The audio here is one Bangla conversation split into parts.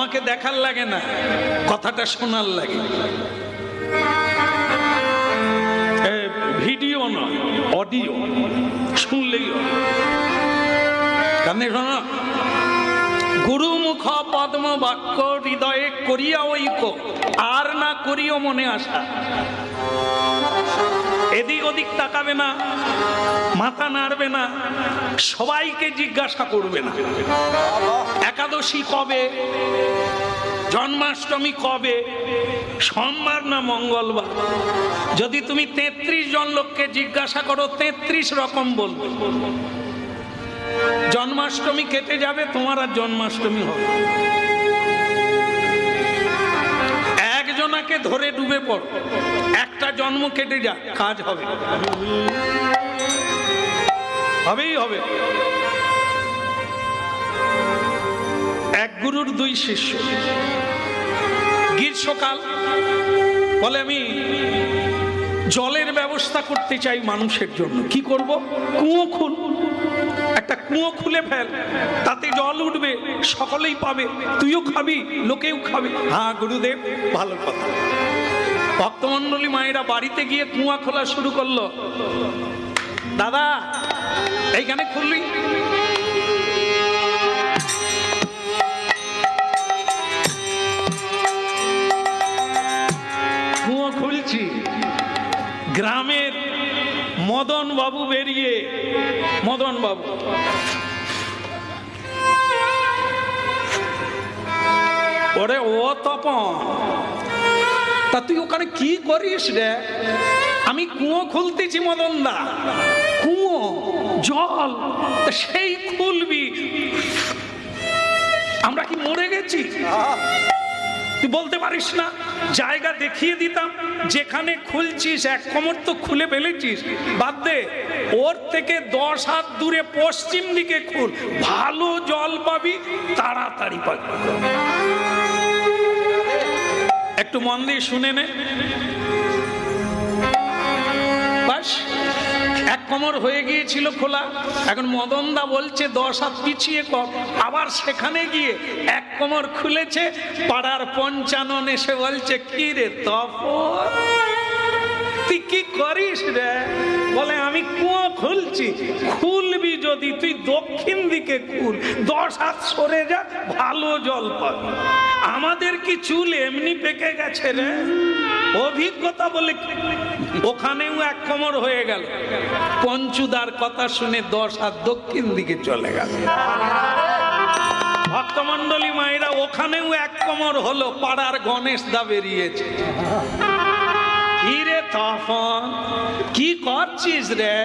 আমাকে দেখার লাগে না, কথাটা শোনার লাগে। ভিডিও নয়, অডিও, শুনলেই কানে শোনা। গুরুমুখ পদ্ম বাক্য হৃদয়ে করিয়া ঐক্য, আর না করিও মনে আশা। এদিক ওদিক তাকাবে না, মাথা নাড়বে না, সবাইকে জিজ্ঞাসা করবে না একাদশী কবে, জন্মাষ্টমী কবে, সোমবার না মঙ্গলবার। যদি তুমি 33 জন লোককে জিজ্ঞাসা করো 33 রকম বলবে। জন্মাষ্টমী কেটে যাবে, তোমার আর জন্মাষ্টমী হবে। একজনাকে ধরে ডুবে পড়, একটা জন্ম কেটে যা, কাজ হবে, হবেই হবে। এক গুরুর 2 শিষ্য। গ্রীষ্মকাল, বলে আমি জলের ব্যবস্থা করতে চাই মানুষের জন্য। কি করব? কুয়ো খুল, একটা কুয়ো খুলে ফেল, তাতে জল উঠবে, সকলেই পাবে, তুইও খাবি, লোকেও খাবে। হ্যাঁ গুরুদেব, ভালো কথা। ভক্তমন্ডলী মায়েরা বাড়িতে গিয়ে কুয়া খোলা শুরু করলো। দাদা এইখানে খুললি, কুয়ো খুলছি। গ্রামের মদন বাবু বেরিয়ে, মদন বাবু, ওরে ও তপন, তা তুই ওখানে কি করিস রে? আমি কুয়ো খুলতেছি মদন দা। কুয়ো, জল, সেই খুলবি? আমরা কি মরে গেছি? তুই বলতে পারিস না? জায়গা দেখিয়ে দিতাম, যেখানে খুলছিস 1 কোমর তো খুলে ফেলেছিস, বাদ দে। ওর থেকে 10 হাত দূরে পশ্চিম দিকে খুল, ভালো জল পাবি, তাড়াতাড়ি পাবি। একটু মন দিয়ে শুনে নে। বাস 1 কোমর হয়ে গিয়েছিল খোলা, এখন মদনদা বলছে 10 হাত পিছিয়ে কর। আবার সেখানে গিয়ে 1 কোমর খুলেছে। পাড়ার পঞ্চানন এসে বলছে, কি রে তপন, তুই কি করিস রে? বলে আমি কুয়ো খুলছি। খুলবি যদি তুই দক্ষিণ দিকে খুল, 10 হাত সরে যা, ভালো জল পাবি। আমাদের কি চুল এমনি পেকে গেছে রে? অভিজ্ঞতা বলে ওখানেও 1 কোমর হয়ে গেল। পঞ্চুদার কথা শুনে 10 হাত দক্ষিণ দিকে চলে গেল। ভক্তমন্ডলী মায়েরা ওখানেও 1 কোমর হলো। পাড়ার গণেশ দা বেরিয়েছে। কিরে তপন, কি করছিস রে?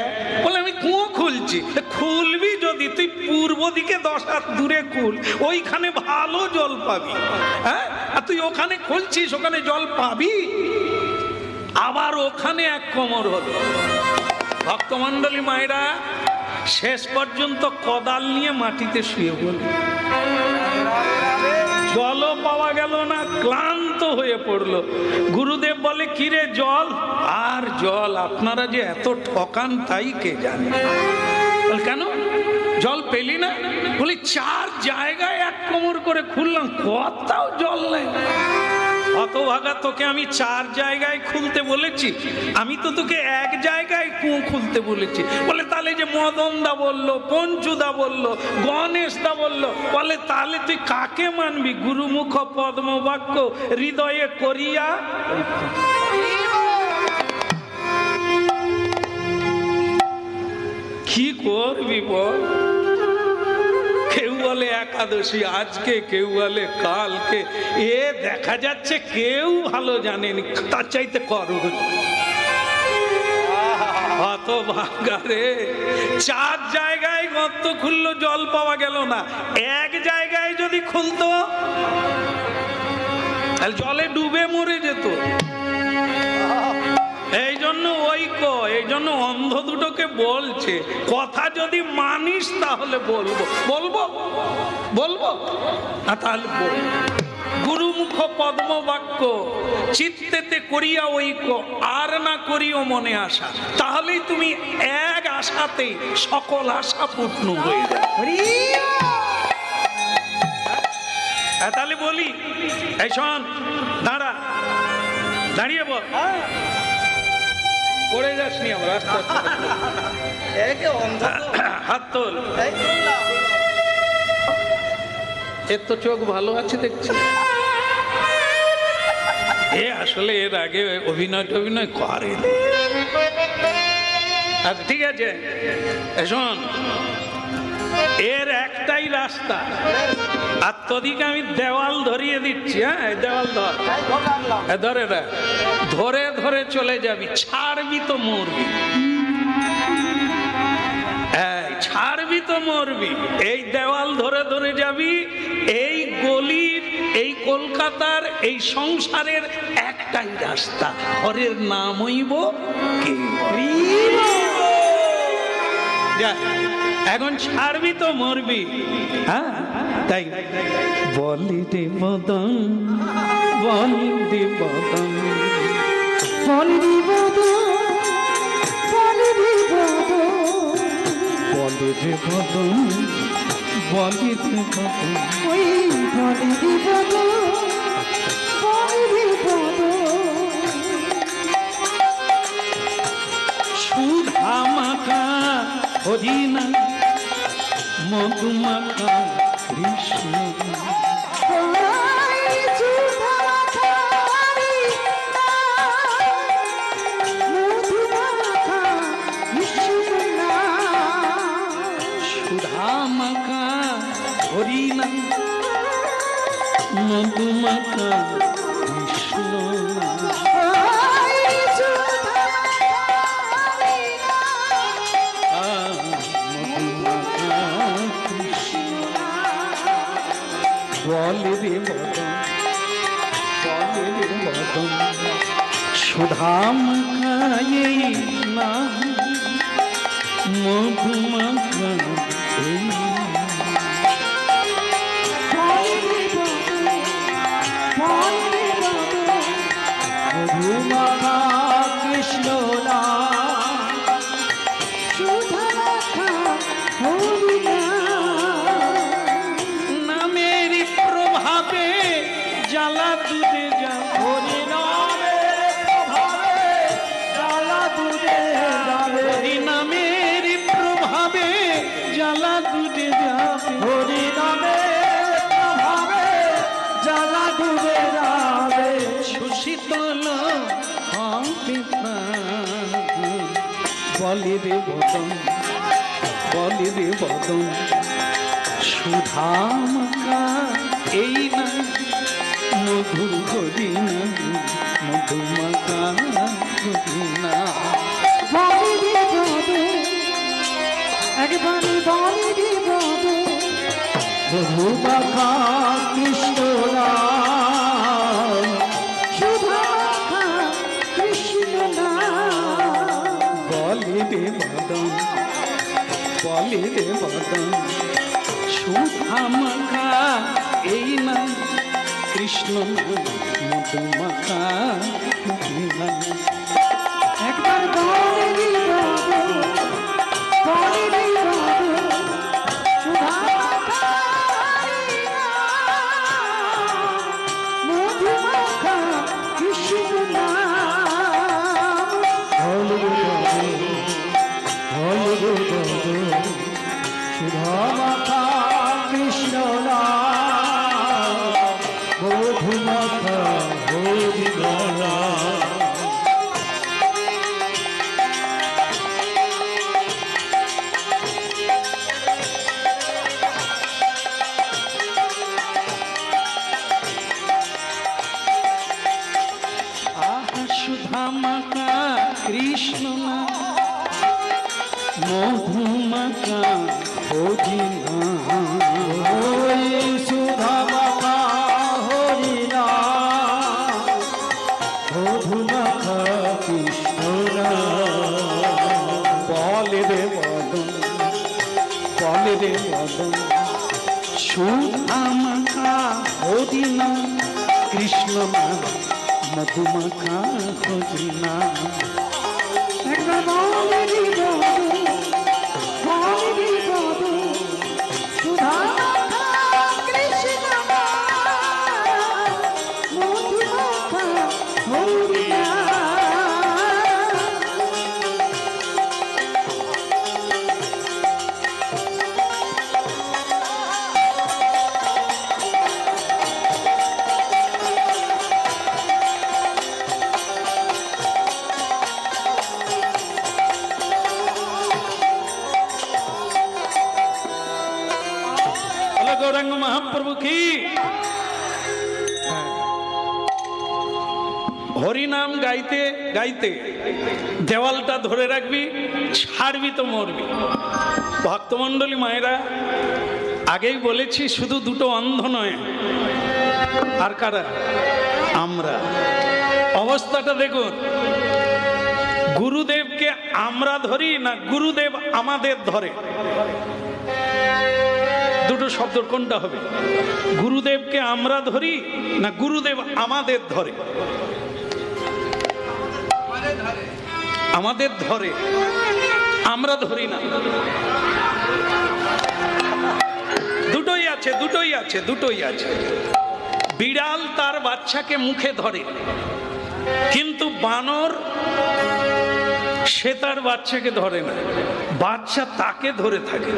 বলে আমি কুয়ো খুলছি। খুলবি যদি তুই পূর্ব দিকে 10 হাত দূরে খুল, ওইখানে ভালো জল পাবি। হ্যাঁ, আর তুই ওখানে খুলছিস, ওখানে জল পাবি? আবার ওখানে 1 কোমর হলো। ভক্তমন্ডলী মায়েরা শেষ পর্যন্ত কোদাল নিয়ে মাটিতে শুয়ে পড়ল। জলও পাওয়া গেল না, ক্লান্ত হয়ে পড়লো। গুরুদেব বলে, কিরে জল? আর জল? আপনারা যে এত ঠকান তাই কে জানে। কেন জল পেলি না? বলি 4 জায়গায় 1 কোমর করে খুললাম, কোথাও জল নেই। হতভাগা, তোকে আমি 4 জায়গায় খুলতে বলেছি? আমি তো তোকে 1 জায়গায় কুয়ো খুলতে বলেছি। বলে তাহলে যে মদনদা বললো, পঞ্চুদা বললো, গণেশদা বললো, বলে তাহলে তুই কাকে মানবি? গুরুমুখ পদ্ম বাক্য হৃদয়ে করিয়া। কি করবি বল? কেউ বলে একাদশী আজকে, কেউ বলে কালকে। এ দেখা যাচ্ছে কেউ ভালো জানেনি, তার চাইতে করো। হতভাগা রে, 4 জায়গায় গর্ত খুললো, জল পাওয়া গেল না। 1 জায়গায় যদি খুলতো তাহলে জলে ডুবে মরে যেত। এই জন্য ঐক্য, এই জন্য অন্ধ দুটোকে বলছে, কথা যদি মানিস তাহলে বলবো, বলবো বলবো না তাহলে বলবো। গুরুমুখ পদ্ম বাক্য চিত্তেতে করিয়া ঐক্য, আর না করিও মনে আশা। তাহলেই তুমি এক আশাতেই সকল আশা পূর্ণ হয়ে যাবে। তাহলে বলি, এই শোন, দাঁড়া, দাঁড়িয়ে বল, পড়ে যাসনি আমার রাস্তা, হাত তোল। এর তো চোখ ভালো আছে দেখছি, এ আসলে এর আগে অভিনয় টভিনয় করে। আচ্ছা ঠিক আছে, শোন, এর একটাই রাস্তা, আর তোদিকে আমি দেওয়াল ধরিয়ে দিচ্ছি। হ্যাঁ, দেওয়াল ধর, ধরে ধরে ধরে চলে যাবি, ছাড়বি তো মরবি, ছাড়বি তো মরবি। এই দেওয়াল ধরে ধরে যাবি, এই গলির, এই কলকাতার, এই সংসারের একটাই রাস্তা, হরের নাম হইব কে। এখন ছাড়বি তো মরবি। হ্যাঁ, তাই বলি দে বদন, বলি দে বদন, বলি দে বদন, বলি দে বদন, বলি দে বদন, বলি দে বদন, ওই বলি দে বদন, বলি দে বদন। সুধা মাখা হরিনা, মধুমাখা কৃষ্ণ, সুধা মাখা হরিনা, মধুমাখা কৃষ্ণ, বলে রে বদন, বলে রে বদন, সুধাম খায়ে না, মধুমাখা মধুমাখা কৃষ্ণ নামের প্রভাবে জ্বালা দুধে যা, হরি নামের প্রভাবে জ্বালা দুধে যাবে, হরি নামের প্রভাবে জ্বালা দুধে যাবে, হরি নামের প্রভাবে জ্বালা দুধে যাবে, সুশীতল হবে প্রাণ। বলি রে বদন, বলি রে বদন, সুধামাখা এই না, মধুর হরিনা, মধুমাখা হরিনা। বলি রে বদন, একবারে বলি রে বদন, মধুমাখা কৃষ্ণ, সুধামাখা কৃষ্ণ, বলি রে বদন, বলি রে বদন, সুধামাখা এই না, কৃষ্ণ মধুমাখা কৃষ্ণ। একবার বলি রে বদন, বলি রে বদন, সুধামাখা মধুমাখা কৃষ্ণ, বলি রে বদন, বলি রে বদন, সুধামাখা কৃষ্ণ, মধুমাখা হরিনা। আহা সুধামাখা কৃষ্ণ, মধুমাখা হরিনা, সুধামাখা হরিনা, মধুমাখা কৃষ্ণ, বলে রে বদন, বলে রে বদন, সুধামাখা হরিনা, কৃষ্ণ মধুমাখা হরিনা। একবার বলে রে বদন, বলে রে বদন, সুধামাখা কৃষ্ণ, মহাপ্রভু কি। হরিনাম গাইতে গাইতে দেওয়ালটা ধরে রাখবি, ছাড়বি তো মরবি। ভক্তমণ্ডলী মায়েরা, আগেই বলেছি শুধু দুটো অন্ধ নয়, আর কারা? আমরা। অবস্থাটা দেখুন, গুরুদেবকে আমরা ধরি না গুরুদেব আমাদের ধরে? দুটো শব্দ কোনটা হবে? গুরুদেবকে আমরা ধরি না গুরুদেব আমাদের ধরে? আমাদের ধরে, আমরা ধরি না। দুটোই আছে, দুটোই আছে, দুটোই আছে। বিড়াল তার বাচ্চাকে মুখে ধরে, কিন্তু বানর সে তার বাচ্চাকে ধরে না, বাচ্চা তাকে ধরে থাকে।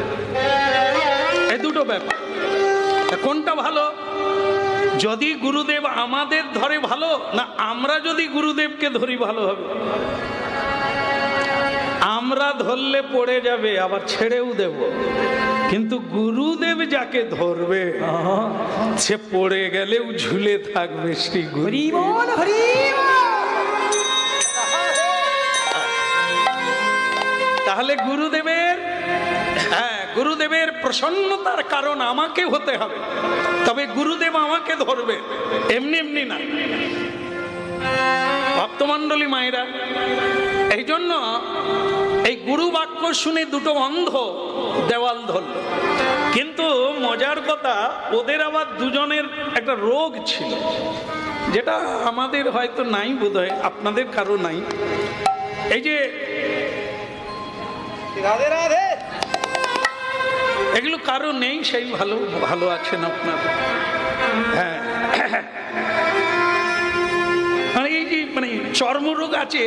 এই দুটো ব্যাপার, কোনটা ভালো? যদি গুরুদেব আমাদের ধরে ভালো, না আমরা যদি গুরুদেবকে ধরি ভালো হবে? আমরা ধরলে পড়ে যাবে, আবার ছেড়েও দেব, কিন্তু গুরুদেব যাকে ধরবে সে পড়ে গেলেও ঝুলে থাকবে। শ্রী গুরুদেব। তাহলে গুরুদেবের, হ্যাঁ, গুরুদেবের প্রসন্নতার কারণ আমাকে হতে হবে, তবে গুরুদেব আমাকে ধরবে, এমনি এমনি না। ভক্তমণ্ডলী মায়েরা, এই জন্য এই গুরু বাক্য শুনে দুটো অন্ধ দেওয়াল ধরল। কিন্তু মজার কথা, ওদের আবার দুজনের একটা রোগ ছিল, যেটা আমাদের হয়তো নাই, বোধহয় আপনাদের কারো নাই। এই যে রাধে রাধে, এগুলো কারো নেই, সেই ভালো ভালো আছেন আপনার। হ্যাঁ, মানে এই যে মানে চর্মরোগ আছে,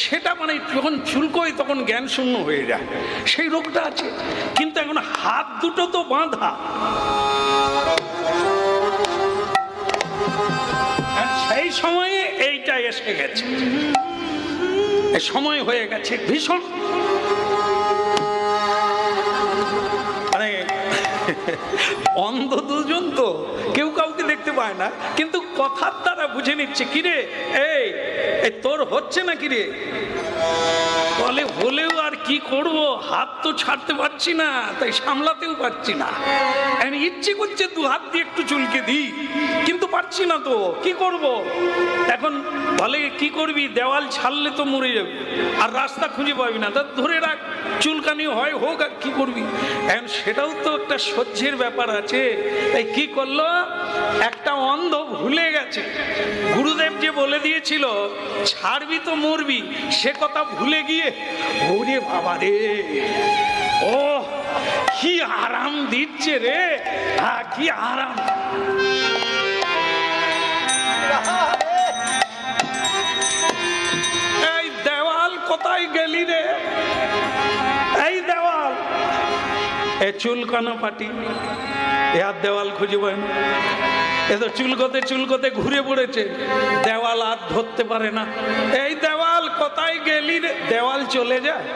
সেটা মানে যখন চুলকোয় তখন জ্ঞান শূন্য হয়ে যায়, সেই রোগটা আছে। কিন্তু এখন হাত দুটো তো বাঁধা, সেই সময়ে এইটা এসে গেছে, সময় হয়ে গেছে ভীষণ। মানে অন্ধ দুজন তো, কেউ কাউকে দেখতে পায় না, কিন্তু কথার দ্বারা বুঝে নিচ্ছে। কিরে, এই তোর হচ্ছে না কিরে? বলে হলেও আর কি করব, হাত তো ছাড়তে পারছি না, তাই সামলাতেও পারছি না। আমি ইচ্ছে করছে দু হাত দিয়ে একটু চুলকে দিই, কিন্তু পারছি না তো, কি করব? এখন বলে কি করবি, দেওয়াল ছাড়লে তো মরে যাবে, আর রাস্তা খুঁজে পাবি না, তা ধরে রাখ, চুলকানি হয় হোক, আর কি করবি? এখন সেটাও তো একটা সহ্যের ব্যাপার আছে। তাই কি করলো, একটা অন্ধ ভুলে গেছে গুরুদেব যে বলে দিয়েছিল ছাড়বি তো মরবি, সে কথা ভুলে গিয়ে, ওরে বাবা রে, ও কি আরাম দিচ্ছে রে, কি আরাম। এই দেওয়াল কোথায় গেলি রে? এই দেওয়াল, এ চুলকানো পাটি, আর দেওয়াল খুঁজে পায় না। এ তো চুলকোতে চুলকোতে ঘুরে পড়েছে, দেওয়াল আর ধরতে পারে না। এই দেওয়াল কোথায় গেলি রে? দেওয়াল চলে যায়,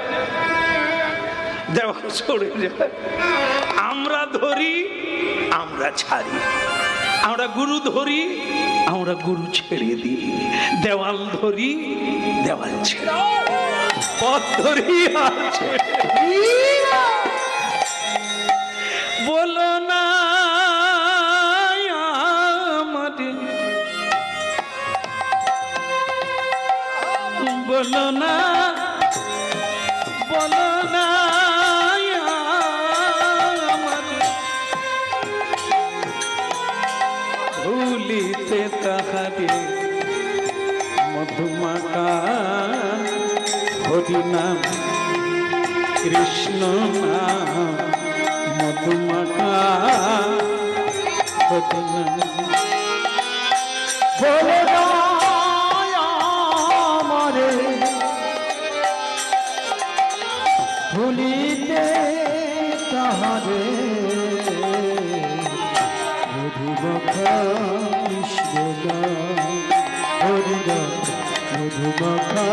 দেওয়াল চলে যায়। আমরা ধরি, আমরা ছাড়ি, আমরা গুরু ধরি, আমরা গুরু ছেড়ে দিই, দেওয়াল ধরি, দেওয়াল ছেড়ে, পথ ধরি আর ছেড়ে দিই। বলো না বলো না, বলো না ভুলিতে তাহারে মধুমাকা, হরিনাম কৃষ্ণ নাম মধুমাকা, হরিনাম। বলো না ভুলিতে তাহারে মধুমাখা কৃষ্ণ নাম, হরিনাম মধুমাখা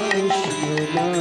কৃষ্ণ নাম।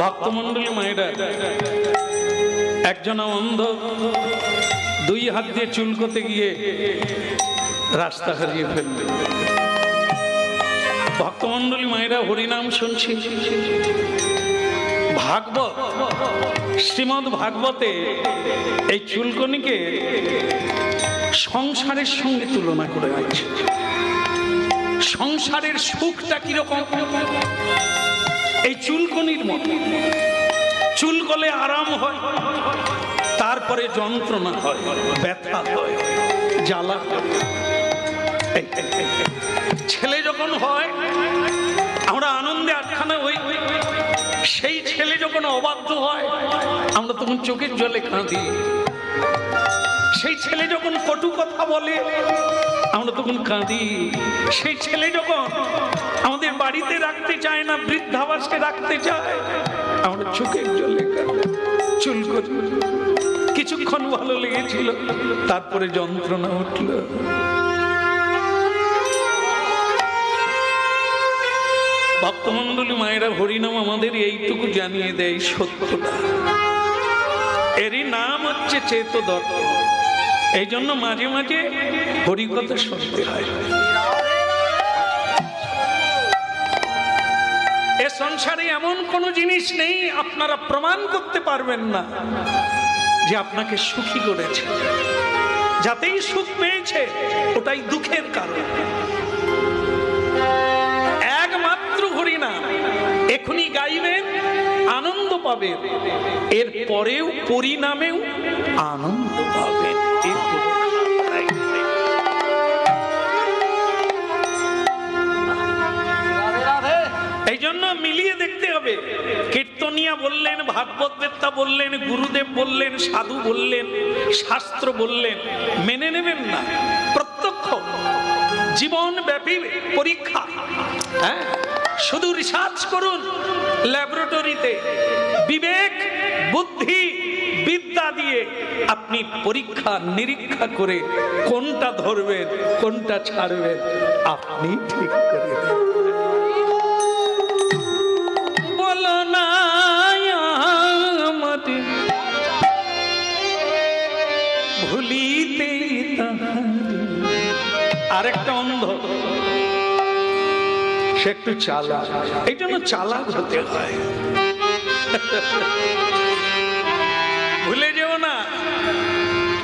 ভক্তমন্ডলী মায়েরা, একজন অন্ধ দুই হাত দিয়ে চুলকোতে গিয়ে রাস্তা হারিয়ে ফেলবে। ভক্তমন্ডলী মায়েরা, হরিনাম শুনছি, ভাগবত, শ্রীমদ্ ভাগবতে এই চুলকনিকে সংসারের সঙ্গে তুলনা করে আছে। সংসারের সুখটা কিরকম? এই চুলকনির মতো। চুলকলে আরাম হয়, তারপরে যন্ত্রণা হয়, ব্যথা হয়, জ্বালা হয়। ছেলে যখন হয় আমরা আনন্দে আটখানা হই, সেই ছেলে যখন অবাধ্য হয় আমরা তখন চোখের জলে কাঁদি। সেই ছেলে যখন কটু কথা বলে আমরা তখন কাঁদি। সেই ছেলে যখন আমাদের বাড়িতে রাখতে চায় না, বৃদ্ধাবাসে রাখতে চায়, আমরা চোখের জলে কাঁদি। চুলকনি কিছুক্ষণ ভালো লেগেছিল, তারপরে যন্ত্রণা উঠল। ভক্তমন্ডলী মায়েরা, হরিনাম আমাদের এইটুকু জানিয়ে দেয় সত্যটা। এরই নাম হচ্ছে চেতদত্ত। এই জন্য মাঝে মাঝে হরিকথা শুনতে হয়। এ সংসারে এমন কোন জিনিস নেই আপনারা প্রমাণ করতে পারবেন না যে আপনাকে সুখী করেছে। যাতেই সুখ পেয়েছে ওটাই দুঃখের কারণ। একমাত্র হরিনাম এখনই গাইবেন, আনন্দ পাবেন, এর পরেও পরিণামেও আনন্দ পাবেন। এই জন্য মিলিয়ে দেখতে হবে। কীর্তনিয়া বললেন, ভাগবত বেত্তা বললেন, গুরুদেব বললেন, সাধু বললেন, শাস্ত্র বললেন, মেনে নেবেন না। প্রত্যক্ষ জীবনব্যাপী পরীক্ষা। হ্যাঁ, শুধু রিসার্চ করুন ল্যাবরেটরিতে, বিবেক বুদ্ধি বিদ্যা দিয়ে আপনি পরীক্ষা নিরীক্ষা করে কোনটা ধরবেন কোনটা ছাড়বেন আপনি ঠিক করে দেন। বলো না আমাকে ভুলিতে আরেকটা অন্ধ, সে একটু চালাক। এই জন্য চালাক হতে হয়। ভুলে যেও না,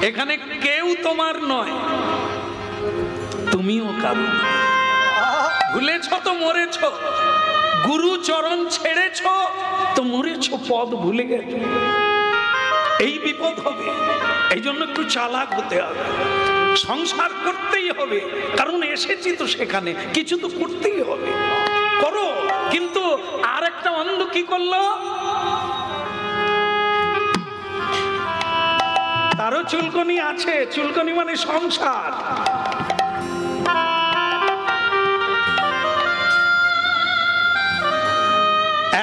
এখানে কেউ তোমার নয়, তুমিও কারো। ভুলেছ তো মরেছ, গুরু চরণ ছেড়েছ তো মরেছ, পদ ভুলে গেছ। এই বিপদ হবে। এই জন্য একটু চালাক হতে হবে। সংসার করতেই হবে, কারণ এসেছি তো সেখানে, কিছু তো করতেই হবে, করো। কিন্তু আর একটা অন্ধ কি করলো? তারও চুলকনি আছে। চুলকনি মানে সংসার।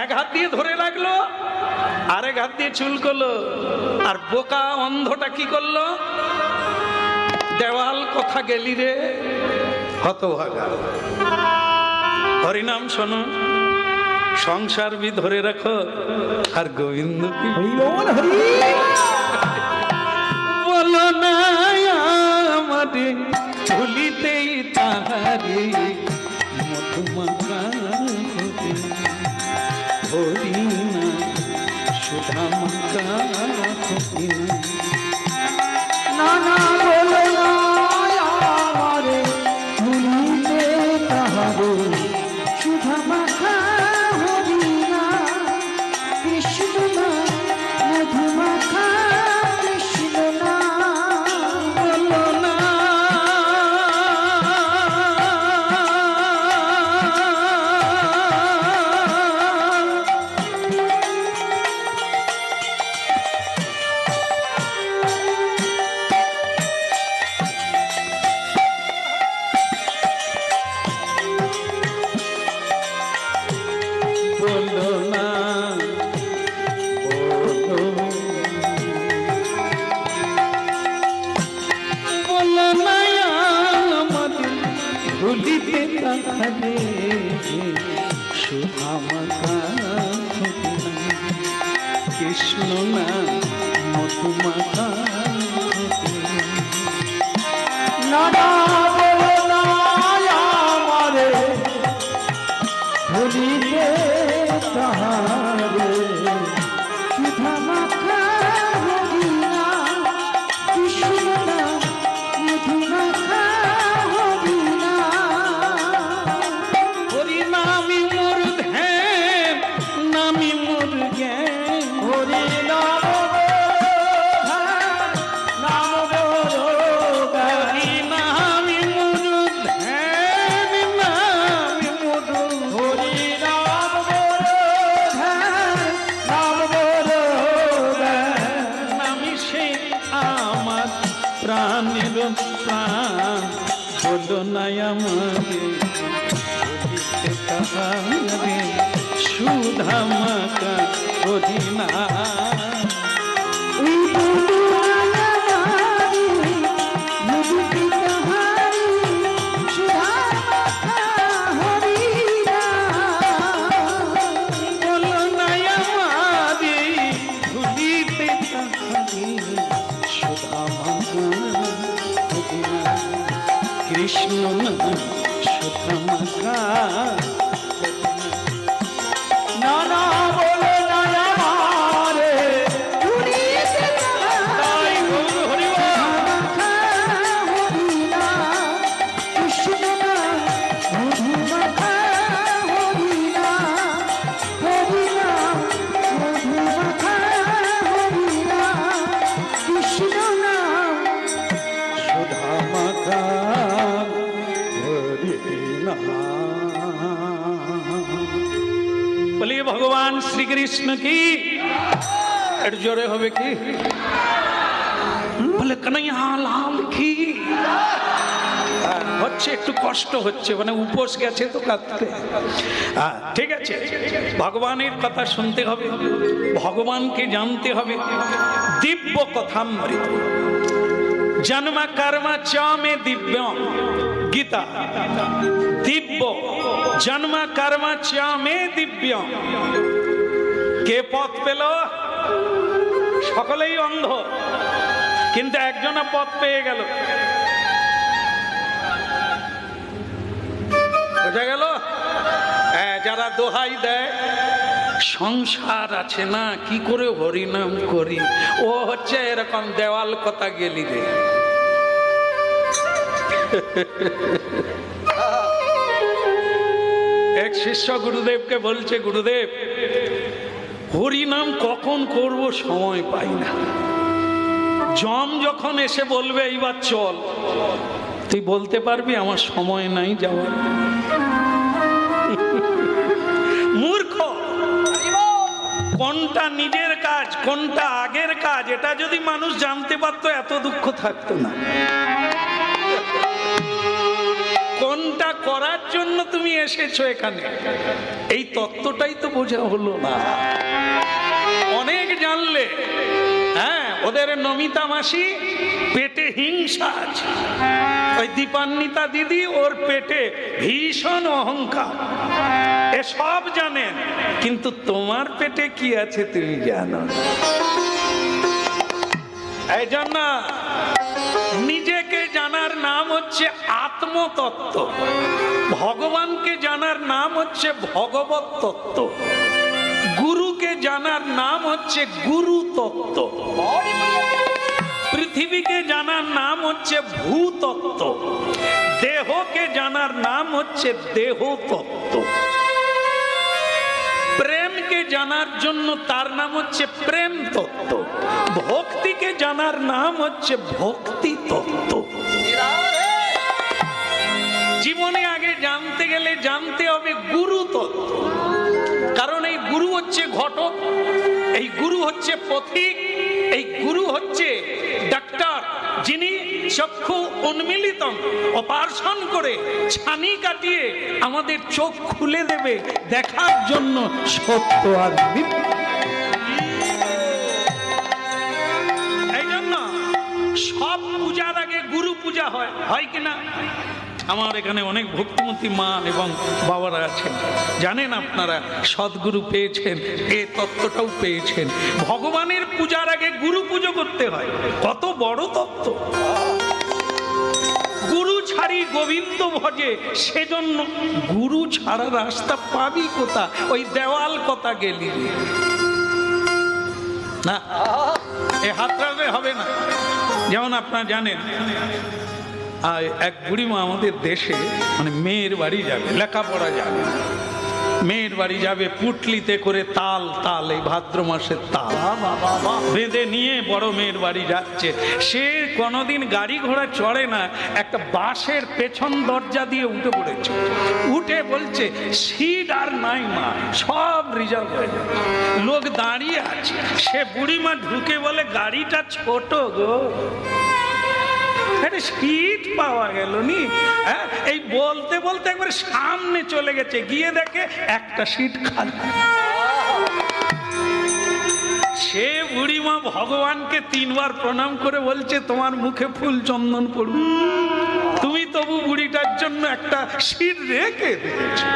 এক হাত দিয়ে ধরে রাখলো, আরেক হাত দিয়ে চুলকলো। আর বোকা অন্ধটা কি করলো? দেওয়াল কথা গেলি রে হতভাগা। হরিনাম শোনো, সংসার বি ধরে রাখো, আর গোবিন্দ বলো না আমারে ভুলিতেই তাহারে মধুমাখা হরিনা সুধা মাখা না না বলো না আমারে ভুলিতে তাহারে সুধা মাখা হরিনা কৃষ্ণ না মধু মাখা কৃষ্ণ না। বলো না ভুলিতে তাহারে সুধা মাখা কৃষ্ণ নাম মধুমাখা না না বলো না আমারে ভুলিতে তাহারে সুধা মাখা হরি নাম কৃষ্ণ নাম মধু মাখা হরি নাম হরি নামি মোর ধ্যান নামি মোর জ্ঞান হরি নাম নাম বড় হরি নামি মোর ধ্যান নামি মোর হরি নাম বড় নাম বড় নামি সে আমার প্রাণের প্রাণ বলো নাই আমাকে বলিতে তাহারে সুধা মাখা হরি না ওই দুনিয়া মুদি তাহারি সুধা মাখা হরি নাম বলো নাই আমারে ভুলিতে তাহারে সুধা মাখা হরি না কৃষ্ণ নাম সুধা মাখা না না বলো না আমারে ভুলিতে তাই গৌর হরি বল। মাখা হরি নাম কৃষ্ণ নাম মধু মাখা হরি নাম হরি নাম মধু মাখা হরি নাম কৃষ্ণ নাম সুধা মাখা হরি নাম। বলিए भगवान श्री कृष्ण की একটু জোরে হবে কি বলে কানাইয়া লাল কি হচ্ছে একটু কষ্ট হচ্ছে মানে উপোস গেছে তো কাঁদতে ঠিক আছে ভগবানের কথা শুনতে হবে ভগবানকে জানতে হবে দিব্য কথামৃত জন্ম কর্ম চ মে দিব্য গীতা দিব্য জন্ম কর্ম চ মে দিব্য কে পথ পেল সকলেই অন্ধ কিন্তু একজনা পথ পেয়ে গেল বোঝা গেল যারা দোহাই দেয় সংসার আছে না কি করে হরিনাম করি ও হচ্ছে এরকম দেওয়াল কথা গেলি রে এক শিষ্য গুরুদেবকে বলছে গুরুদেব হরিনাম কখন করব সময় পাই না জম যখন এসে বলবে এইবার চল তুই বলতে পারবি আমার সময় নাই যাওয়ার মূর্খ কোনটা নিজের কাজ কোনটা আগের কাজ এটা যদি মানুষ জানতে পারতো এত দুঃখ থাকতো না কোনটা করার জন্য তুমি এসেছো এখানে এই তত্ত্বটাই তো বোঝা হলো না অনেক জানলে হ্যাঁ ওদের নমিতা মাসি পেটে হিংসা আছে ওই দীপান্বিতা দিদি ওর পেটে ভীষণ অহংকার এসব জানেন কিন্তু তোমার পেটে কি আছে তুমি জানো না। এই জন্য নিজেকে জানার নাম হচ্ছে আত্মতত্ত্ব ভগবানকে জানার নাম হচ্ছে ভগবত তত্ত্ব গুরুকে জানার নাম হচ্ছে গুরু তত্ত্ব পৃথিবীকে জানার নাম হচ্ছে ভূতত্ত্ব দেহকে জানার নাম হচ্ছে দেহ তত্ত্ব প্রেমকে জানার জন্য তার নাম হচ্ছে প্রেম তত্ত্ব ভক্তিকে জানার নাম হচ্ছে ভক্তি তত্ত্ব জীবনে আগে জানতে গেলে জানতে হবে গুরু তত্ত্ব কারণ এই গুরু হচ্ছে ঘটক এই গুরু হচ্ছে পথিক এই গুরু হচ্ছে ডাক্তার যিনি চক্ষু উন্মিলিতম অপারেশন করে ছানি কাটিয়ে আমাদের চোখ খুলে দেবে দেখার জন্য সত্য আর মিথ্যা এই জন্য সব পূজার আগে গুরু পূজা হয় হয় কিনা আমার এখানে অনেক ভক্তিমতী মা এবং বাবারা আছেন, জানেন আপনারা সদ্গুরু পেয়েছেন, এ তত্ত্বটাও পেয়েছেন। ভগবানের পূজার আগে গুরু পুজো করতে হয়, কত বড় তত্ত্ব। গুরু ছাড়ি গোবিন্দ ভজে, সেজন্য গুরু ছাড়া রাস্তা পাবি কোথা, ওই দেওয়াল কথা গেলি না, এ হাতড়ালে হবে না। যেমন আপনারা জানেন এক বুড়িমা আমাদের দেশে মানে মেয়ের বাড়ি যাবে, লেখাপড়া যাবে, মেয়ের বাড়ি যাবে, পুটলিতে করে তাল তাল, এই ভাদ্র মাসের তাল বেঁধে নিয়ে বড় মেয়ের বাড়ি যাচ্ছে। সে কোনোদিন গাড়ি ঘোড়া চড়ে না, একটা বাসের পেছন দরজা দিয়ে উঠে পড়েছে। উঠে বলছে সিট আর নাই মা, সব রিজার্ভ হয়ে যাবে, লোক দাঁড়িয়ে আছে। সে বুড়িমা ঢুকে বলে গাড়িটা ছোট গো, সিট পাওয়া গেল নি। এই বলতে বলতে একবার সামনে চলে গেছে, গিয়ে দেখে একটা সিট খালি। সে বুড়িমা ভগবানকে 3 বার প্রণাম করে বলছে তোমার মুখে ফুল চন্দন পড়ুন, তুমি তবু বুড়িটার জন্য একটা সিট রেখে দিয়েছো।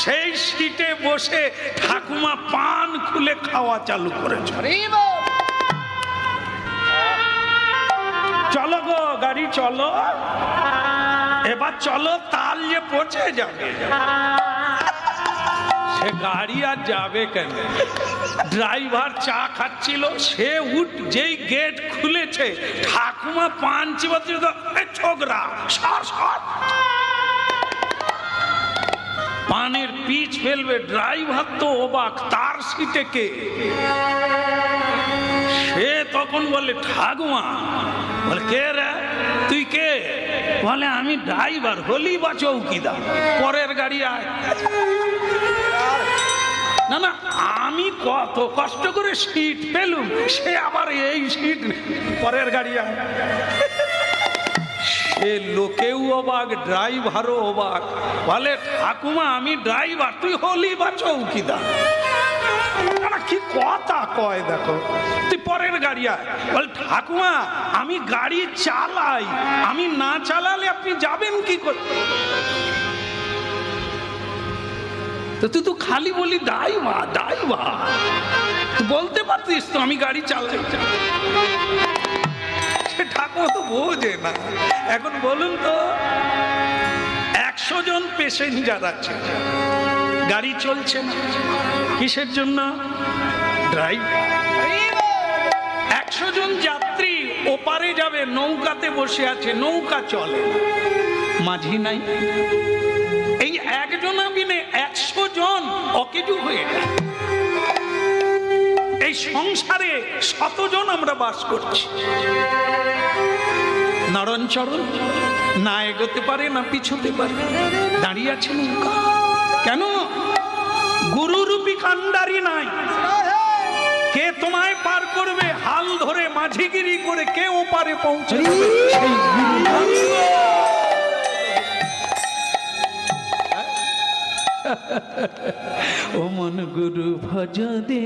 সেই সিটে বসে ঠাকুমা পান খুলে খাওয়া চালু করেছে। চলো গো গাড়ি চলো, এবার চলো, তাল যে পচে যাবে। সে গাড়ি আর যাবে কেন, ড্রাইভার চা খাচ্ছিল, সে যেই গেট খুলেছে ঠাকুমা পান চিবাতে ছোকরা সর সর, পানের পিচ ফেলবে। ড্রাইভার তো অবাক, তার সিটে কে? সে তখন বলে ঠাকুমা। বলে কে রে, তুই কে? বলে আমি ড্রাইভার, হলি বা চৌকিদার, পরের গাড়ি আয়। না না, আমি কত কষ্ট করে সিট পেলুম, সে আবার এই সিট, পরের গাড়ি আয়। সে লোকেও অবাক, ড্রাইভারও অবাক। বলে ঠাকুমা আমি ড্রাইভার, তুই হলি বা চৌকিদার। কি কথা কয় দেখো, তুই পরের গাড়ি আয়। বল ঠাকুমা আমি গাড়ি চালাই, আমি না চালালে আপনি যাবেন কি করে? তো তুই তো খালি বলি ড্রাইভার ড্রাইভার, তুই বলতে পারতিস তো আমি গাড়ি চালাই। সে ঠাকুমা তো বোঝে না। এখন বলুন তো, 100 জন প্যাসেঞ্জার আছে, গাড়ি চলছে না, কিসের জন্য? ড্রাইভার। 100 জন যাত্রী ওপারে যাবে, নৌকাতে বসে আছে, নৌকা চলে, মাঝি নাই। এই একজন বিনে 100 জন অকেজু হয়ে যায়। এই সংসারে 100 জন আমরা বাস করছি, নরণচরণ, না এগোতে পারে না পিছোতে পারে, দাঁড়িয়ে আছে নৌকা। কেন? গুরুরূপী কান্ডারি নাই। কে তোমায় পার করবে, হাল ধরে মাঝিগিরি করে কে ওপারে পৌঁছে যাবে, সেই ও মন গুরু ভজ দে,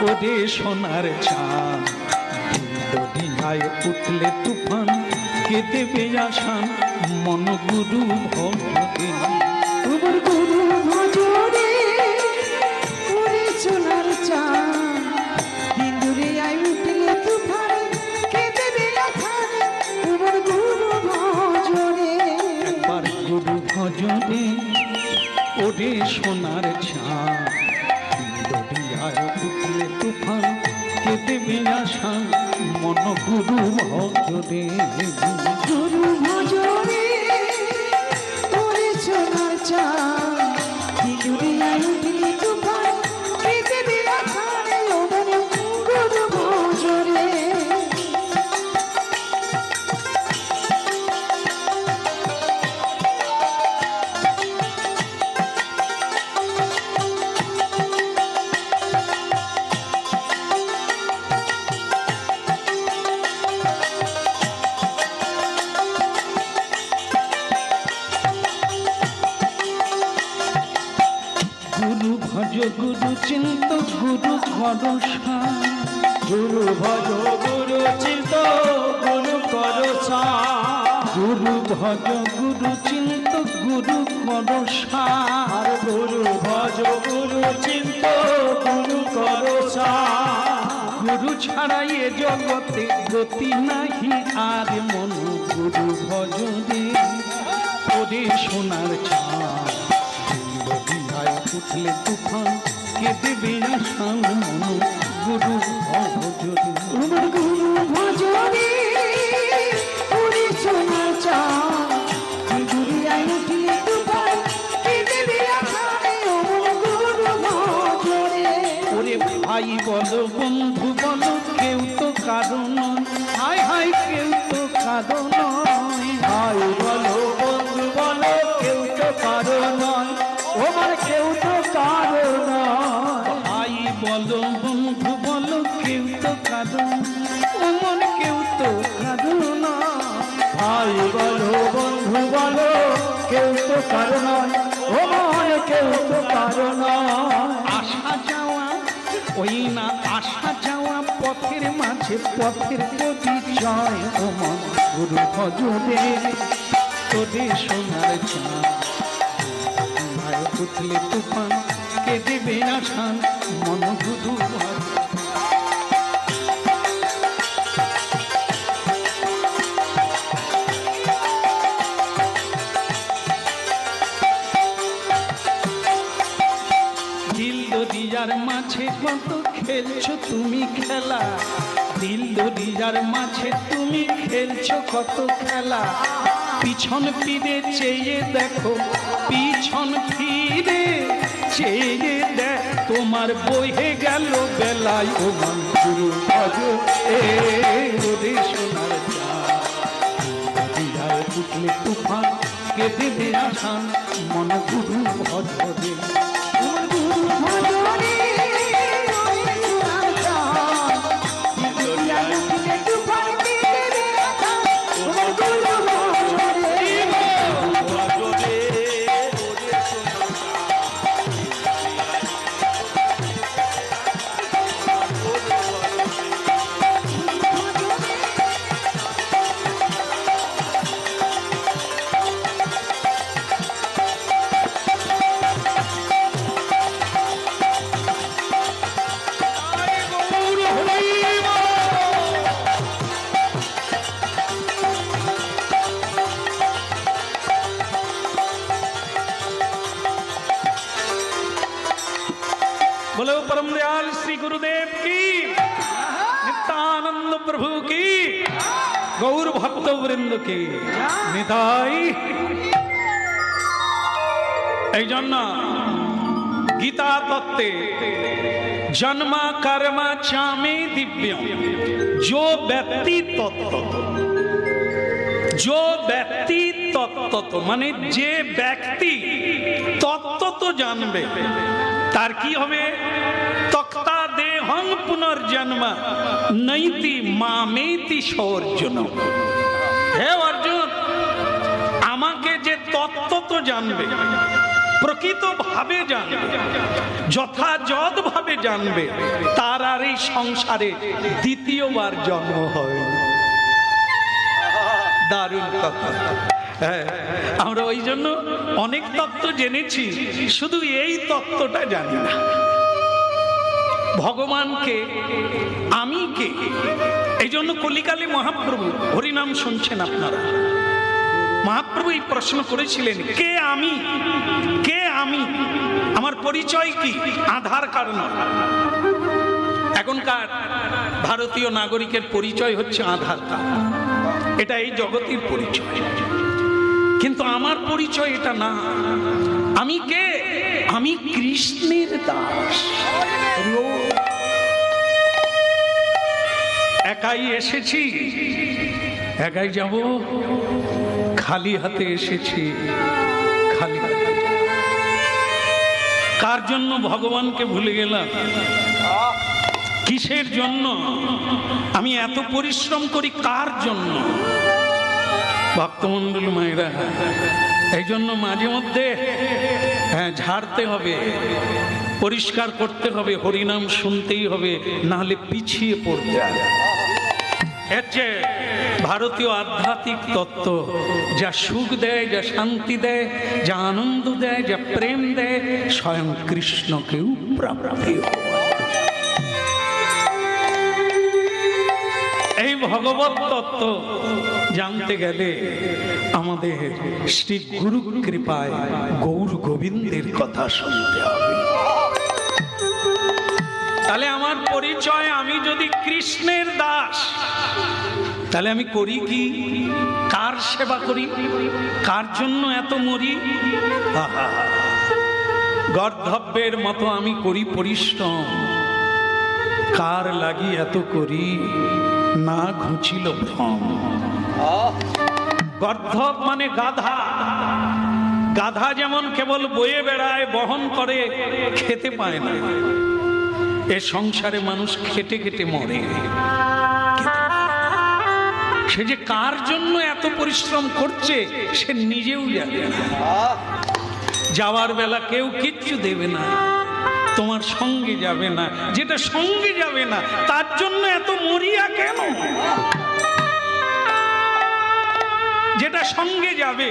ওরে সোনার চাঁদ, দুনিয়ায় উঠলে তুফান, কে দেবে আসান, মন গুরু ভজ দে। তোমার গুরু ভজ রে, ওরে সোনার চাঁদ, দিনদুরিয়ায় উঠলে তুফান, কে দেবে আসান, তোমার গুরু ভজ রে। একবার গুরু ভজ দে, ওরে সোনার চাঁদ, দরিয়ায় উঠলে তুফান, কে দেবে আসান, মন গুরু ভজ দে। গুরু ভজ রে, ওরে সোনার চাঁদ, দিনদুরিয়ায় উঠলে তুফান, কে দেবে আসান, তোমার গুরু ভজ রে। গুরু ভজ গুরু চিন্ত গুরু ভরসা, গুরু ভজ গুরু চিন্ত গুরু ভরসা, গুরু ভজ গুরু চিন্ত গুরু করসা, আর গুরু ভজ গুরু চিন্ত গুরু করসা। গুরু ছাড়াই এ জগতে গতি নাহি আর মন গুরু ভজ রে ওরে সোনার চাঁদ নদীয়ায় উঠলে তুফান কে দেবে আসান মন গুরু ভজ রে। আমার গুরু ভজরে ওরে সোনার চাঁদ দুনিয়ায় উঠলে তুফান কে দেবে আসানে অমন গুরু ভজরে। ওরে ভাই বলো বন্ধু বলো কেউ তো কারণ হায় হায় কেউ তো কারণ ভাই বলো বন্ধু বলো কেউ তো কারো নয়, ওমার কেউ তো কারো নয়। ভাই বলো বন্ধু বলো কেউ তো কারণ অমন কেউ তো কারণ ভাই বলো বন্ধু বলো কেউ তো কারো নয়, ওমার কেউ তো কারো নয়। আসা যাওয়া ওই না আসা যাওয়া পথের মাঝে পথের পরিচয় অমন গুরু ভজরে তোদের সোনার চাঁদ ভাই উঠলে তুফান কে দেবে আসান মন গুরু ভজ। দিল দরিয়ার মাঝে কত খেলছো তুমি খেলা, দিল দরিয়ার মাঝে তুমি খেলছো কত খেলা। পিছন ফিরে চেয়ে দেখো পিছন ফিরে চেয়ে দেখ তোমার বহে গেল বেলায় ও মন গুরু ভজ এ রে সোনার চাঁদ দরিয়ায় উঠলে তুফান কে দেবে আসান মন গুরু ভজ রে। আমার গুরু ভজরে ওরে সোনার চাঁদ দুনিয়ায় উঠলে তুফান কে দেবে আসানে আমার গুরু ভজরে। बोलो परम दयाल श्री गुरुदेव की, नित्यानंद प्रभु की, गौर भक्त वृंद की निताई। এই জন্য গীতা তত্ত্বে জন্মা কর্মা চামে দিব্যম जो ব্যক্তি তত্ত্ব, जो ব্যক্তি তত্ত্ব মানে যে ব্যক্তি তত্ত্ব তো জানবে তার কি হবে, তক্তা দেহং পুনর্জন্ম নৈতি মামেতি সর্জুন। হে অর্জুন, আমাকে যে তত্ত্ব তো জানবে, প্রকৃত ভাবে জানবে, যথাযথ ভাবে জানবে, তার আর এই সংসারে দ্বিতীয়বার জন্ম হবে না। দারুণ কথা। হ্যাঁ, আমরা ওই জন্য অনেক তত্ত্ব জেনেছি, শুধু এই তত্ত্বটা জানি না। ভগবানকে আমি কে, এই জন্য কলিকালে মহাপ্রভু হরিনাম শুনছেন আপনারা, মহাপ্রভু এই প্রশ্ন করেছিলেন, কে আমি, কে আমি, আমার পরিচয় কি? আধার কার্ড না। এখনকার ভারতীয় নাগরিকের পরিচয় হচ্ছে আধার কার্ড, এটা এই জগতের পরিচয়, কিন্তু আমার পরিচয় এটা না। আমি কে? আমি কৃষ্ণের দাস। একাই এসেছি, একাই যাব, খালি হাতে এসেছি, খালি হাতে। কার জন্য ভগবানকে ভুলে গেলাম? কিসের জন্য আমি এত পরিশ্রম করি? কার জন্য? ভক্তমণ্ডলী মায়েরা, এই জন্য মাঝে মধ্যে ঝাড়তে হবে, পরিষ্কার করতে হবে, হরিনাম শুনতেই হবে, নাহলে পিছিয়ে পড়তে হবে। এর যে ভারতীয় আধ্যাত্মিক তত্ত্ব, যা সুখ দেয়, যা শান্তি দেয়, যা আনন্দ দেয়, যা প্রেম দেয়, স্বয়ং কৃষ্ণকেও প্রাপ্তি হয়। এই ভগবত তত্ত্ব জানতে গেলে আমাদের শ্রী গুরু কৃপায় গৌর গোবিন্দের কথা শুনতে হবে। তাহলে আমার পরিচয়, আমি যদি কৃষ্ণের দাস, তাহলে আমি করি কি? কার সেবা করি? কার জন্য এত মরি? গর্ধব্যের মতো আমি করি পরিশ্রম, কার লাগি এত করি? না ঘুচিল ভ্রম। গর্ধব মানে গাধা। গাধা যেমন কেবল বয়ে বেড়ায়, বহন করে, খেতে পায় না। এ সংসারে মানুষ খেটে খেটে মরে। সে যে কার জন্য এত পরিশ্রম করছে সে নিজেও জানে না। যাওয়ার বেলা কেউ কিচ্ছু দেবে না, তোমার সঙ্গে যাবে না। যেটা সঙ্গে যাবে না তার জন্য এত মরিয়া কেন? যেটা সঙ্গে যাবে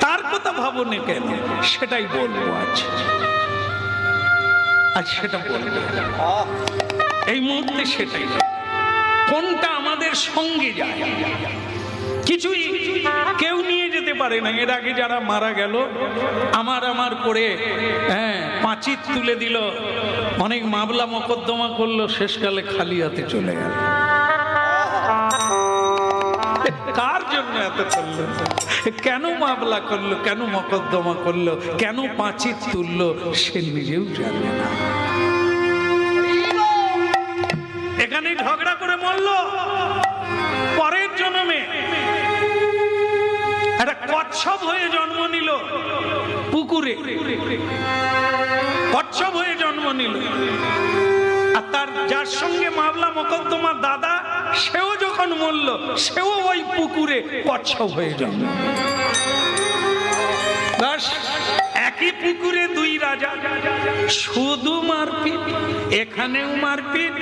তার কথা ভাবনে কেন? সেটাই বলবো আজ সেটা বলবো এই মুহূর্তে। সেটাই কোনটা আমাদের সঙ্গে যায়। কিছুই কেউ নিয়ে যেতে পারে না। এর আগে যারা মারা গেল, আমার করে পাঁচির তুলে দিল, অনেক মামলা মোকদ্দমা করলো, শেষকালে খালি হাতে চলে গেল। কার জন্য এত করলো? কেন মামলা করলো? কেন মোকদ্দমা করলো? কেন পাঁচির তুললো? সে নিজেও জানে না। এখানে ঝগড়া করে মরলো, পরের জন্মে একটা কচ্ছপ হয়ে জন্ম নিল পুকুরে, কচ্ছপ হয়ে জন্ম নিল। আর তার যার সঙ্গে মামলা মোকদ্দমা দাদা, সেও যখন মরল, সেও ওই পুকুরে কচ্ছপ হয়ে জন্ম। বাস, একই পুকুরে দুই রাজা, শুধু মারপিট। এখানেও মারপিট।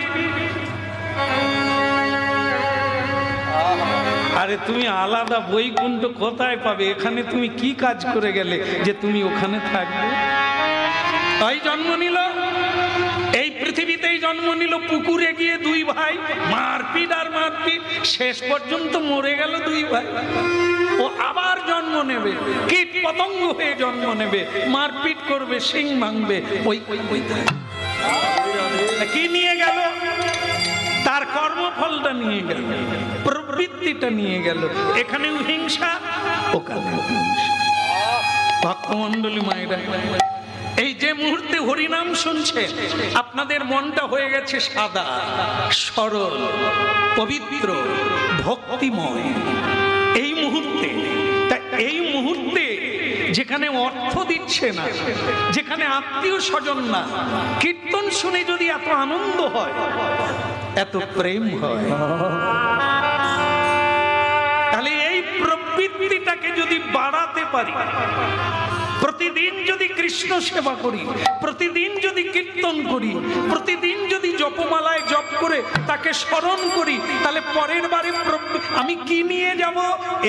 আরে তুমি আলাদা বৈকুণ্ঠ কোথায় পাবে? এখানে তুমি কি কাজ করে গেলে যে তুমি ওখানে থাকবে? তাই জন্ম নিল, এই পৃথিবীতেই জন্ম নিল, পুকুরে গিয়ে দুই ভাই মারপিট আর মারপিট, শেষ পর্যন্ত মরে গেল দুই ভাই। ও আবার জন্ম নেবে, কীট পতঙ্গ হয়ে জন্ম নেবে, মারপিট করবে, শিং ভাঙবে। ওই কি নিয়ে গেল? তার কর্মফলটা নিয়ে গেল, প্রবৃত্তিটা নিয়ে গেল। এখানেও হিংসা, ওখানেও হিংসা। ভক্তমণ্ডলী মায়েরা, এই যে মুহূর্তে হরিনাম শুনছে, আপনাদের মনটা হয়ে গেছে সাদা, সরল, পবিত্র, ভক্তিময়। এই মুহূর্তে, এই মুহূর্তে যেখানে অর্থ দিচ্ছে না, যেখানে আত্মীয় স্বজন না, কীর্তন শুনে যদি এত আনন্দ হয়, এত প্রেম হয়, তাহলে এই প্রবৃত্তিটাকে যদি বাড়াতে পারি, প্রতিদিন যদি কৃষ্ণ সেবা করি, প্রতিদিন যদি কীর্তন করি, প্রতিদিন যদি জপমালায় জপ করে তাকে স্মরণ করি, তাহলে পরের বারে আমি কি নিয়ে যাব?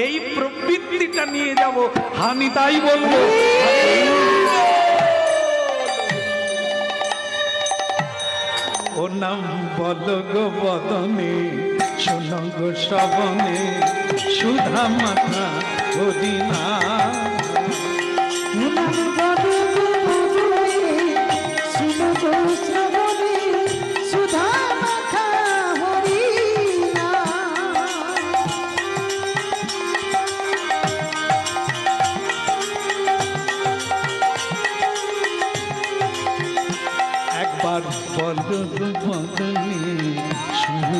এই প্রবৃত্তিটা নিয়ে যাব। আমি তাই বলবো, ও নাম বল গো বদনে, শোনো গো শ্রবণে, সুধা মাথা হরিনা। একবার বল বদনে, শুনো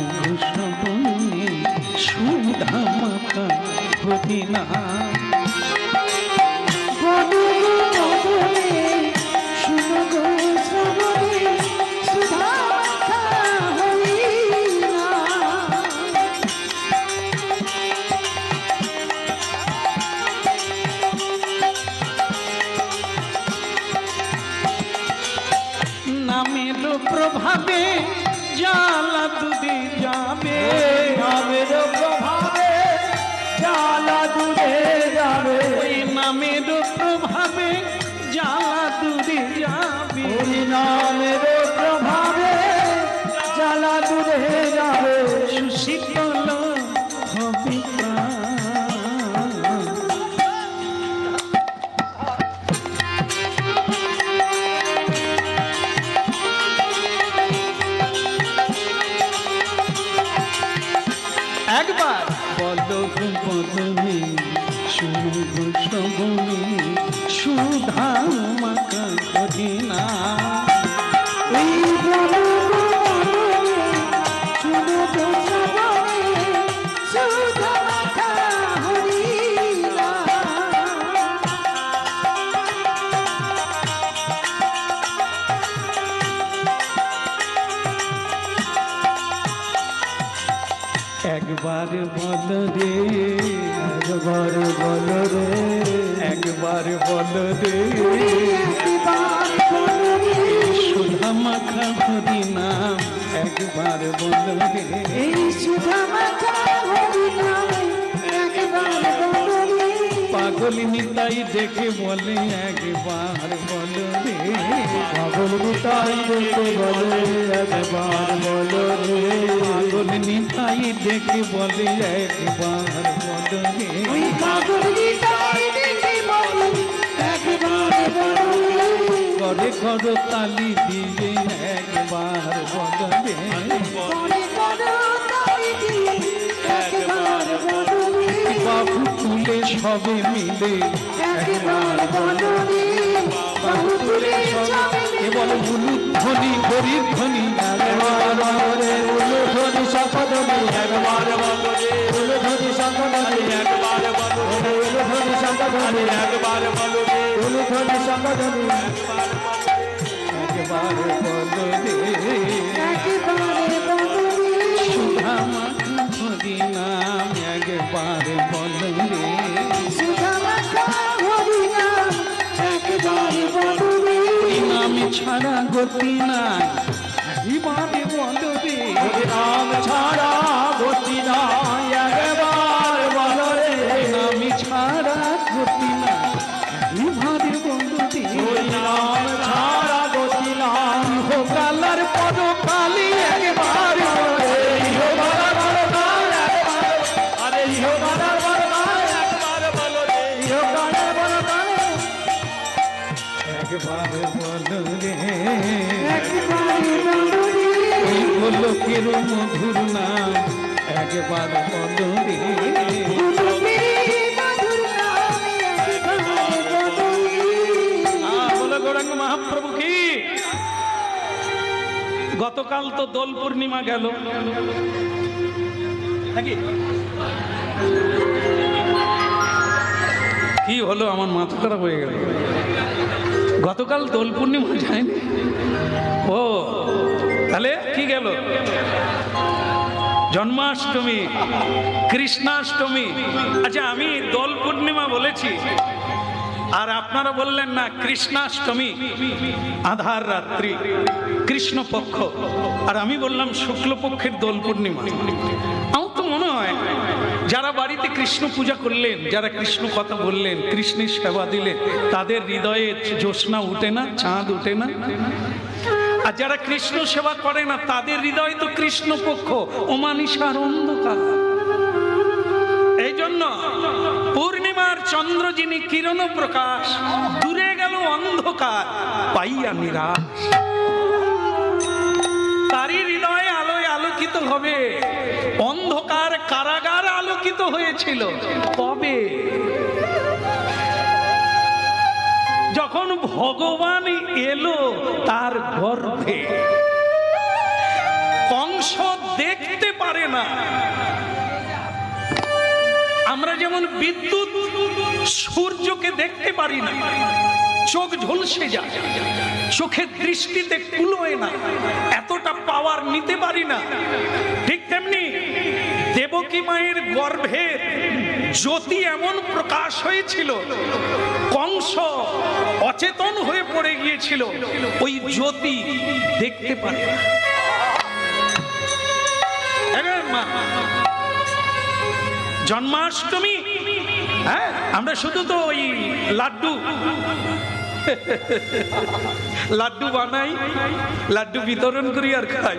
শ্রবণে, সুধা মাথা হরিনা। নামের প্রভাবে জ্বালা দুধে যাবে, নামের প্রভাবে জ্বালা দূরে যাবে, ওই নামের প্রভাবে জ্বালা দুধে যাবে। ওই নামের প্রভাবে জ্বালা দূরে যাবে, সুশীতল হবে প্রাণ। একবার বলো বদনে শুভ শবনে সুধা মাখা করিনা, এই শুনো তো সবাই সুধা মাখা হরিনা। একবার বল রে, একবার বলো রে, একবার বল রে, একবার বলো রে, সুধা মাখা হরিনা, একবার বল রে। এই সুধা মাখা হরিনা, একবার বলো রে। পাগল নিতাই দেখে বলে একবার বল রে, পাগল নিতাই দেখে বলে একবার বলো রে, পাগল নিতাই দেখে বলে একবার বল রে। ওই পাগল নিতাই দেখে বলে একবার বলো রে। করে করো তালি দিয়ে একবার বল রে। করে করো তালি দিয়ে একবার বলো রে। বাবু তুলে সবে মিলে একবার বলো রে। বাহু তুলে সবে এ বল উলুধ্বনি হরির ধ্বনি একবার বলো রে, উলুধ্বনি শঙ্খধ্বনি একবার বলো রে, উলুধ্বনি শঙ্খধ্বনি একবার বলো রে, উলুধ্বনি শঙ্খধ্বনি একবার বলো রে, উলুধ্বনি শঙ্খধ্বনি একবার বল রে। একবার বলো রে। সুধা মাখা হরি নাম একবার বল রে। সুধা মাখা হরিনা, একবার বলো রে। এই নাম ছাড়া গতি নাই একবারে বল রে। হরি নাম ছাড়া গতি নাই একবার বলো রে, এই নাম ছাড়া গতি নাই একবারে বল রে। হরি নাম ছাড়া গতি নাই, কালার পদ কালি একবার বল রে। ইহো বালার বরদান একবার, আরে ইহো বালার বরদান একবার বলো রে, ইহো বালার বরদান একবার বল রে। একবার বলো রে। ওই গোলকের মধুর নাম একবার বল রে। বলো গৌরাঙ্গ মহাপ্রভু কি। গতকাল তো দোল পূর্ণিমা গেল নাকি? কি হলো, আমার মাথা খারাপ হয়ে গেল। গতকাল দোল পূর্ণিমা যায়নি? ও তাহলে কি গেল? জন্মাষ্টমী, কৃষ্ণাষ্টমী। আচ্ছা, আমি দোল পূর্ণিমা বলেছি আর আপনারা বললেন না কৃষ্ণাষ্টমী, আধার রাত্রি, কৃষ্ণপক্ষ, আর আমি বললাম শুক্লপক্ষের দোল পূর্ণিমা। আমার তো মনে হয় যারা বাড়িতে কৃষ্ণ পূজা করলেন, যারা কৃষ্ণ কথা বললেন, কৃষ্ণের সেবা দিলেন, তাদের হৃদয়ে জ্যোৎস্না উঠে না, চাঁদ উঠে না? আর যারা কৃষ্ণ সেবা করে না তাদের হৃদয় তো কৃষ্ণপক্ষ, অমানিসার অন্ধকার। এই জন্য পূর্ণিমার চন্দ্র যিনি কিরণ প্রকাশ, দূরে গেল অন্ধকার পাইয়া নিরাশ। তারই হৃদয়ে আলোয় আলোকিত হবে। অন্ধকার কারাগার আলোকিত হয়েছিল কবে? যখন ভগবান এলো তার গর্ভে। কংস দেখতে পারে না। আমরা যেমন বিদ্যুৎ সূর্যকে দেখতে পারি না, চোখ ঝলসে যায়, চোখের দৃষ্টিতে কুলোয় না, এতটা পাওয়ার নিতে পারি না। ঠিক তেমনি দেবকী মায়ের গর্ভে জ্যোতি এমন প্রকাশ হয়েছিল, কংস অচেতন হয়ে পড়ে গিয়েছিল, ওই জ্যোতি দেখতে পারে না। মা জন্মাষ্টমী, হ্যাঁ আমরা শুধু তো ওই লাড্ডু লাড্ডু বানাই, লাড্ডু বিতরণ করি আর খাই।